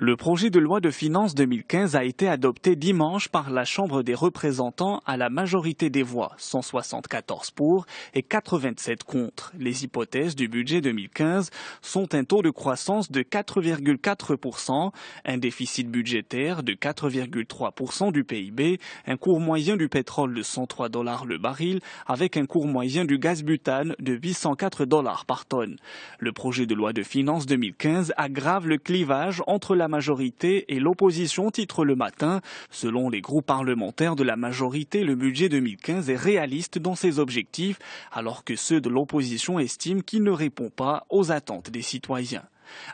Le projet de loi de finances 2015 a été adopté dimanche par la Chambre des représentants à la majorité des voix, 174 pour et 87 contre. Les hypothèses du budget 2015 sont un taux de croissance de 4,4%, un déficit budgétaire de 4,3% du PIB, un cours moyen du pétrole de $103 le baril, avec un cours moyen du gaz butane de $804 par tonne. Le projet de loi de finances 2015 aggrave le clivage entre la majorité et l'opposition, titre Le Matin. Selon les groupes parlementaires de la majorité, le budget 2015 est réaliste dans ses objectifs, alors que ceux de l'opposition estiment qu'il ne répond pas aux attentes des citoyens.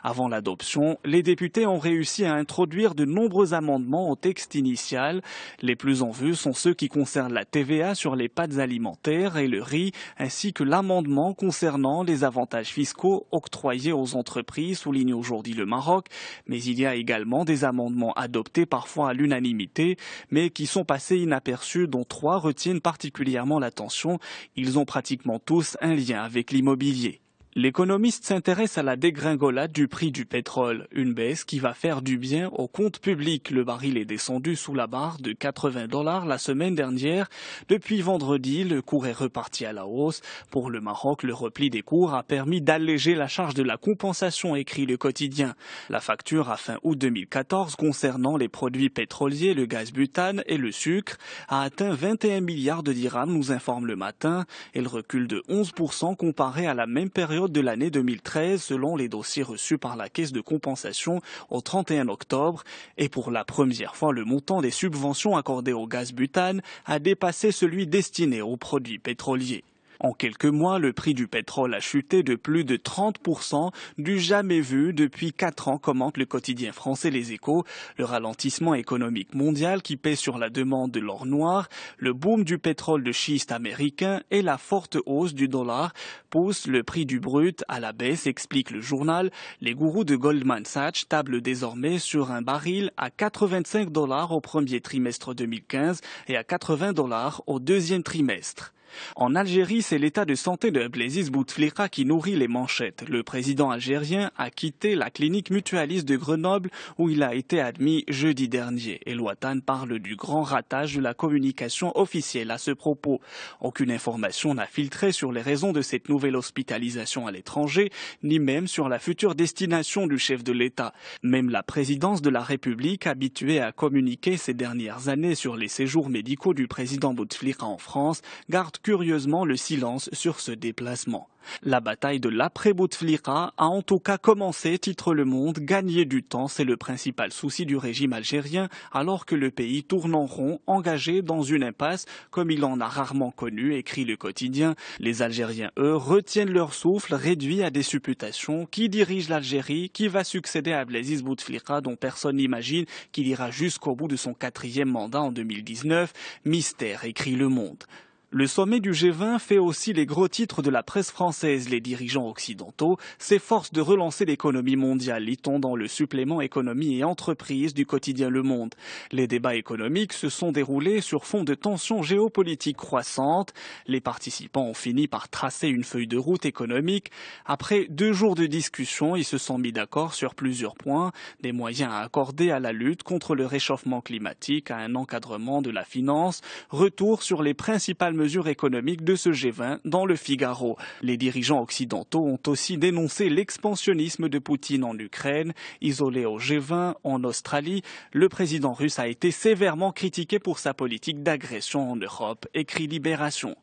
Avant l'adoption, les députés ont réussi à introduire de nombreux amendements au texte initial. Les plus en vue sont ceux qui concernent la TVA sur les pâtes alimentaires et le riz, ainsi que l'amendement concernant les avantages fiscaux octroyés aux entreprises, souligne aujourd'hui le Maroc. Mais il y a également des amendements adoptés parfois à l'unanimité, mais qui sont passés inaperçus, dont 3 retiennent particulièrement l'attention. Ils ont pratiquement tous un lien avec l'immobilier. L'économiste s'intéresse à la dégringolade du prix du pétrole, une baisse qui va faire du bien au compte public. Le baril est descendu sous la barre de $80 la semaine dernière. Depuis vendredi, le cours est reparti à la hausse. Pour le Maroc, le repli des cours a permis d'alléger la charge de la compensation, écrit le quotidien. La facture à fin août 2014 concernant les produits pétroliers, le gaz butane et le sucre a atteint 21 milliards de dirhams, nous informe le Matin. Elle recule de 11% comparé à la même période de l'année 2013 selon les dossiers reçus par la Caisse de compensation au 31 octobre. Et pour la première fois, le montant des subventions accordées au gaz butane a dépassé celui destiné aux produits pétroliers. En quelques mois, le prix du pétrole a chuté de plus de 30%, du jamais vu depuis 4 ans, commente le quotidien français Les Échos. Le ralentissement économique mondial qui pèse sur la demande de l'or noir, le boom du pétrole de schiste américain et la forte hausse du dollar poussent le prix du brut à la baisse, explique le journal. Les gourous de Goldman Sachs tablent désormais sur un baril à $85 au premier trimestre 2015 et à $80 au deuxième trimestre. En Algérie, c'est l'état de santé de Abdelaziz Bouteflika qui nourrit les manchettes. Le président algérien a quitté la clinique mutualiste de Grenoble où il a été admis jeudi dernier. El Watan parle du grand ratage de la communication officielle à ce propos. Aucune information n'a filtré sur les raisons de cette nouvelle hospitalisation à l'étranger, ni même sur la future destination du chef de l'État. Même la présidence de la République, habituée à communiquer ces dernières années sur les séjours médicaux du président Bouteflika en France, garde curieusement le silence sur ce déplacement. La bataille de l'après-Bouteflika a en tout cas commencé, titre Le Monde. Gagner du temps, c'est le principal souci du régime algérien, alors que le pays tourne en rond, engagé dans une impasse comme il en a rarement connu, écrit le quotidien. Les Algériens, eux, retiennent leur souffle, réduit à des supputations. Qui dirige l'Algérie? Qui va succéder à Abdelaziz Bouteflika, dont personne n'imagine qu'il ira jusqu'au bout de son 4e mandat en 2019? Mystère, écrit Le Monde. Le sommet du G20 fait aussi les gros titres de la presse française. Les dirigeants occidentaux s'efforcent de relancer l'économie mondiale, lit-on dans le supplément économie et entreprise du quotidien Le Monde. Les débats économiques se sont déroulés sur fond de tensions géopolitiques croissantes. Les participants ont fini par tracer une feuille de route économique. Après 2 jours de discussion, ils se sont mis d'accord sur plusieurs points, des moyens à accorder à la lutte contre le réchauffement climatique, à un encadrement de la finance, retour sur les principales mesures économiques de ce G20 dans le Figaro. Les dirigeants occidentaux ont aussi dénoncé l'expansionnisme de Poutine en Ukraine. Isolé au G20 en Australie, le président russe a été sévèrement critiqué pour sa politique d'agression en Europe, écrit Libération.